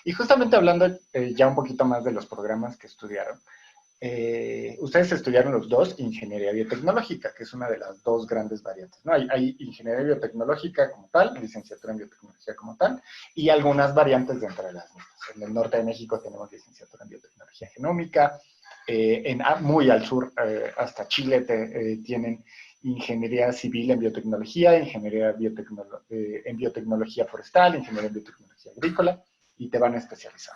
Y justamente hablando ya un poquito más de los programas que estudiaron, ustedes estudiaron los dos ingeniería biotecnológica, que es una de las dos grandes variantes, ¿no? Hay ingeniería biotecnológica como tal, licenciatura en biotecnología como tal, y algunas variantes dentro de las mismas. En el norte de México tenemos licenciatura en biotecnología genómica, muy al sur, hasta Chile, tienen ingeniería civil en biotecnología, ingeniería en biotecnología forestal, ingeniería en biotecnología agrícola, y te van a especializar.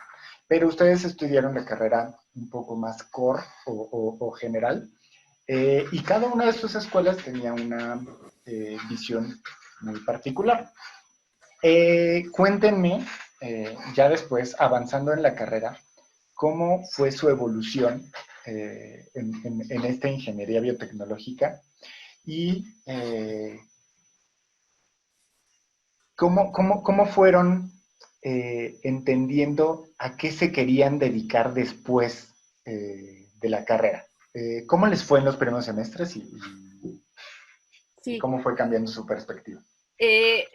Pero ustedes estudiaron la carrera un poco más core o general, y cada una de sus escuelas tenía una visión muy particular. Cuéntenme, ya después, avanzando en la carrera, cómo fue su evolución en esta ingeniería biotecnológica y cómo fueron entendiendo a qué se querían dedicar después de la carrera. ¿Cómo les fue en los primeros semestres y Sí, cómo fue cambiando su perspectiva?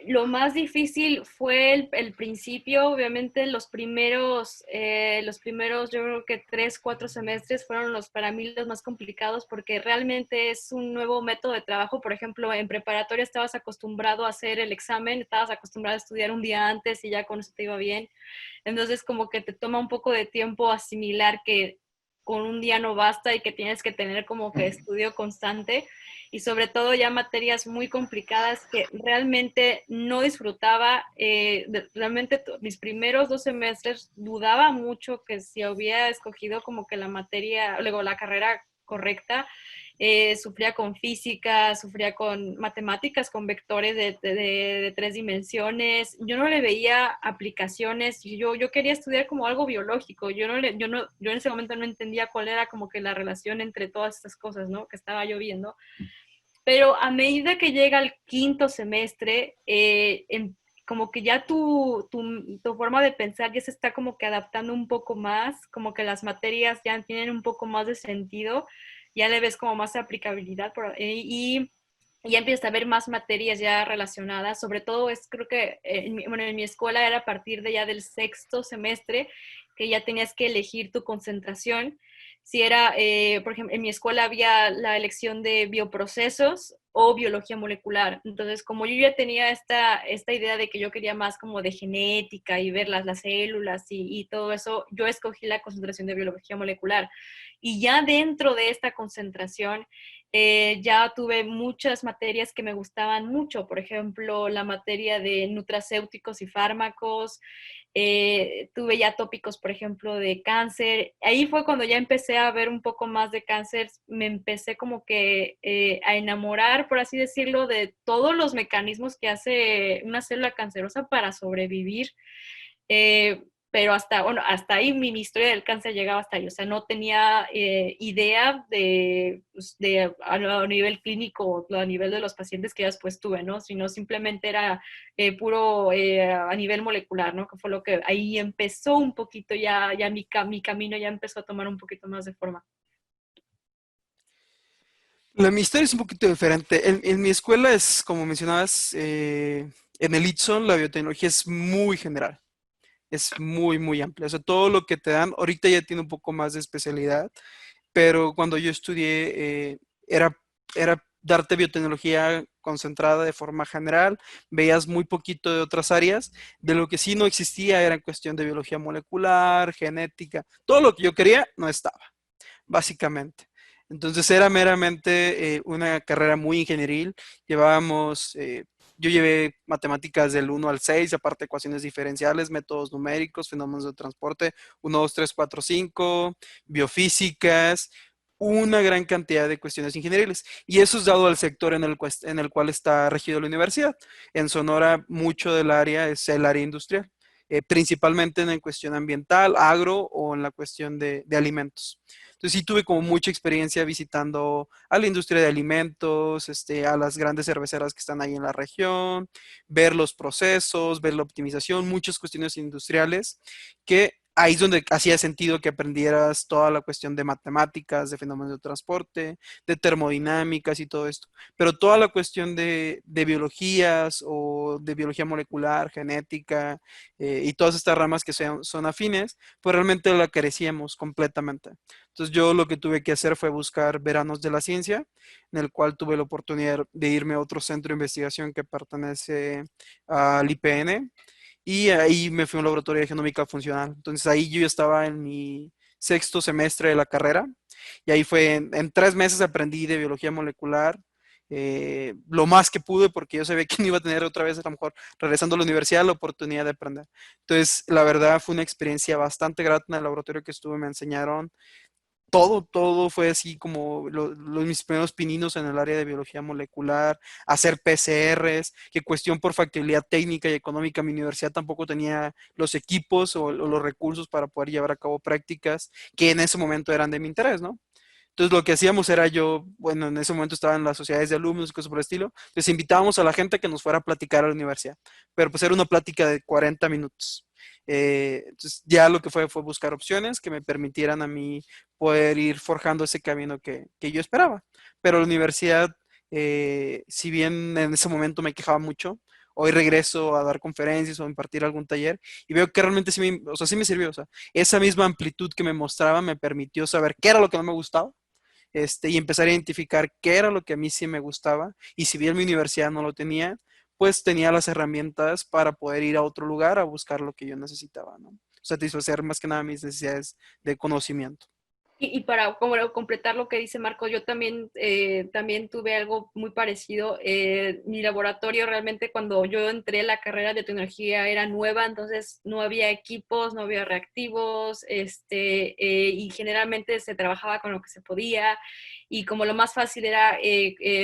lo más difícil fue el principio, obviamente los primeros yo creo que 3, 4 semestres fueron para mí los más complicados porque realmente es un nuevo método de trabajo. Por ejemplo, en preparatoria estabas acostumbrado a hacer el examen, estabas acostumbrado a estudiar un día antes y ya con eso te iba bien. Entonces como que te toma un poco de tiempo asimilar que con un día no basta y que tienes que tener como que estudio constante y sobre todo ya materias muy complicadas que realmente no disfrutaba. Realmente mis primeros 2 semestres dudaba mucho que si hubiera escogido como que la materia, luego la carrera correcta. Sufría con física, sufría con matemáticas, con vectores de 3 dimensiones. Yo no le veía aplicaciones. Yo quería estudiar como algo biológico. Yo en ese momento no entendía cuál era como que la relación entre todas estas cosas, ¿no? Que estaba yo viendo. Pero a medida que llega el quinto semestre, como que ya tu forma de pensar ya se está como que adaptando un poco más, como que las materias ya tienen un poco más de sentido, ya le ves como más aplicabilidad y ya empiezas a ver más materias ya relacionadas. Sobre todo creo que en mi escuela era a partir de ya del sexto semestre que ya tenías que elegir tu concentración. Si era, por ejemplo, en mi escuela había la elección de bioprocesos o biología molecular. Entonces, como yo ya tenía esta idea de que yo quería más como de genética y ver las células y todo eso, yo escogí la concentración de biología molecular. Y ya dentro de esta concentración, ya tuve muchas materias que me gustaban mucho, por ejemplo, la materia de nutracéuticos y fármacos. Tuve ya tópicos, por ejemplo, de cáncer. Ahí fue cuando ya empecé a ver un poco más de cáncer, me empecé como que a enamorar, por así decirlo, de todos los mecanismos que hace una célula cancerosa para sobrevivir. Pero hasta ahí mi historia del cáncer llegaba hasta ahí. O sea, no tenía idea pues, a nivel clínico, a nivel de los pacientes que ya después tuve, ¿no? Sino simplemente era puro a nivel molecular, ¿no? Que fue lo que ahí empezó un poquito ya mi camino ya empezó a tomar un poquito más de forma. Mi historia es un poquito diferente. En mi escuela es, como mencionabas, en el ITSON la biotecnología es muy general, es muy, muy amplia. O sea, todo lo que te dan, ahorita ya tiene un poco más de especialidad, pero cuando yo estudié era darte biotecnología concentrada de forma general, veías muy poquito de otras áreas, de lo que sí no existía era en cuestión de biología molecular, genética, todo lo que yo quería no estaba, básicamente. Entonces era meramente una carrera muy ingenieril. Llevábamos, yo llevé matemáticas del 1 al 6, aparte ecuaciones diferenciales, métodos numéricos, fenómenos de transporte, 1, 2, 3, 4, 5, biofísicas, una gran cantidad de cuestiones ingenieriles. Y eso es dado al sector en el cual está regido la universidad. En Sonora, mucho del área es el área industrial, principalmente en cuestión ambiental, agro o en la cuestión de alimentos. Entonces sí tuve como mucha experiencia visitando a la industria de alimentos, a las grandes cerveceras que están ahí en la región, ver los procesos, ver la optimización, muchas cuestiones industriales que ahí es donde hacía sentido que aprendieras toda la cuestión de matemáticas, de fenómenos de transporte, de termodinámicas y todo esto. Pero toda la cuestión de biologías o de biología molecular, genética y todas estas ramas que son afines, pues realmente la carecíamos completamente. Entonces yo lo que tuve que hacer fue buscar veranos de la ciencia, en el cual tuve la oportunidad de irme a otro centro de investigación que pertenece al IPN, y ahí me fui a un laboratorio de genómica funcional. Entonces ahí yo ya estaba en mi sexto semestre de la carrera y ahí fue, en 3 meses aprendí de biología molecular, lo más que pude porque yo sabía que no iba a tener otra vez, a lo mejor regresando a la universidad, la oportunidad de aprender. Entonces, la verdad fue una experiencia bastante grata en el laboratorio que estuve, me enseñaron todo fue así como mis primeros pininos en el área de biología molecular, hacer PCRs, que cuestión por factibilidad técnica y económica, mi universidad tampoco tenía los equipos o los recursos para poder llevar a cabo prácticas que en ese momento eran de mi interés, ¿no? Entonces lo que hacíamos era yo, bueno, en ese momento estaba en las sociedades de alumnos y cosas por el estilo, entonces invitábamos a la gente que nos fuera a platicar a la universidad, pero pues era una plática de 40 minutos. Entonces ya lo que fue buscar opciones que me permitieran a mí poder ir forjando ese camino que yo esperaba. Pero la universidad, si bien en ese momento me quejaba mucho, hoy regreso a dar conferencias o a impartir algún taller y veo que realmente o sea, sí me sirvió. O sea, esa misma amplitud que me mostraba me permitió saber qué era lo que no me gustaba, y empezar a identificar qué era lo que a mí sí me gustaba. Y si bien mi universidad no lo tenía, pues tenía las herramientas para poder ir a otro lugar a buscar lo que yo necesitaba, ¿no? Satisfacer más que nada mis necesidades de conocimiento. Y para como completar lo que dice Marco, yo también, también tuve algo muy parecido. Mi laboratorio realmente cuando yo entré a la carrera de tecnología era nueva, entonces no había equipos, no había reactivos, y generalmente se trabajaba con lo que se podía. Y como lo más fácil era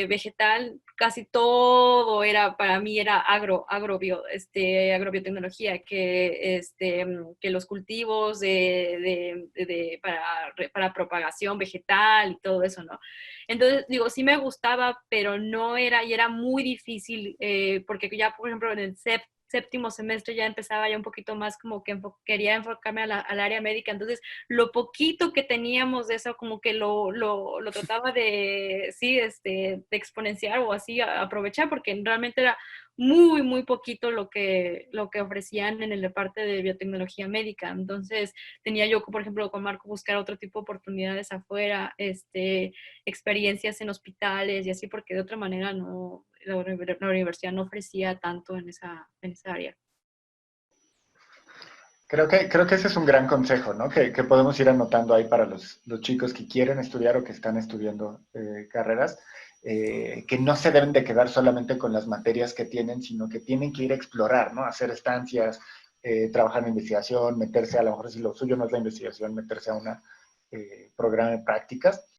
vegetal, casi todo era, para mí era agrobiotecnología, que los cultivos para propagación vegetal y todo eso, ¿no? Entonces, digo, sí me gustaba, pero no era, y era muy difícil, porque ya, por ejemplo, en el séptimo semestre ya empezaba ya un poquito más como que quería enfocarme al área médica, entonces lo poquito que teníamos de eso como que lo trataba de, sí, de exponenciar o así aprovechar, porque realmente era muy, muy poquito lo que ofrecían en la parte de biotecnología médica. Entonces, tenía yo, por ejemplo, con Marco buscar otro tipo de oportunidades afuera, experiencias en hospitales y así, porque de otra manera no, la universidad no ofrecía tanto en esa área. Creo que ese es un gran consejo, ¿no? Que podemos ir anotando ahí para los chicos que quieren estudiar o que están estudiando carreras, que no se deben de quedar solamente con las materias que tienen, sino que tienen que ir a explorar, ¿no? Hacer estancias, trabajar en investigación, meterse, a lo mejor si lo suyo no es la investigación, meterse a un programa de prácticas